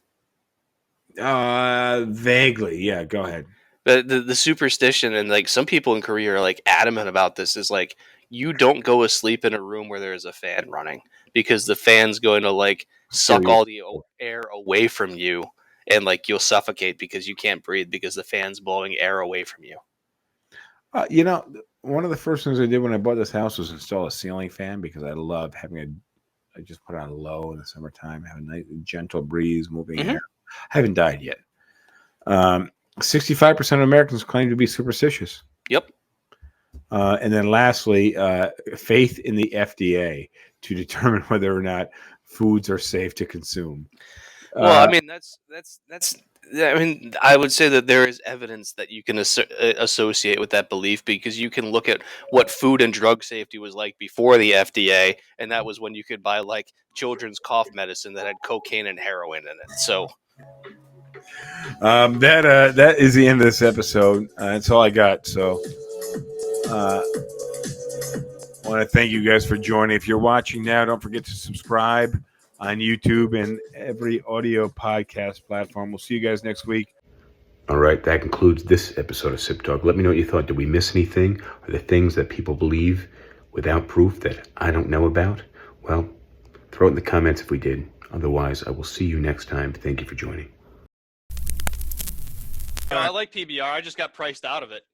Vaguely, yeah. Go ahead. The superstition, and like some people in Korea are like adamant about this, is like you don't go asleep in a room where there's a fan running, because the fan's going to like suck all the air away from you, and like you'll suffocate because you can't breathe because the fan's blowing air away from you. One of the first things I did when I bought this house was install a ceiling fan, because I love having I just put it on low in the summertime, have a nice gentle breeze, moving air. I haven't died yet. 65% of Americans claim to be superstitious. Yep. And then lastly, faith in the FDA to determine whether or not foods are safe to consume. Well, I mean, that's. I mean, I would say that there is evidence that you can associate with that belief, because you can look at what food and drug safety was like before the FDA, and that was when you could buy like children's cough medicine that had cocaine and heroin in it. So that is the end of this episode. That's all I got. So I want to thank you guys for joining. If you're watching now, don't forget to subscribe on YouTube and every audio podcast platform. We'll see you guys next week. All right, that concludes this episode of SipTalk. Let me know what you thought. Did we miss anything? Are there things that people believe without proof that I don't know about? Well, throw it in the comments if we did. Otherwise, I will see you next time. Thank you for joining. I like PBR. I just got priced out of it.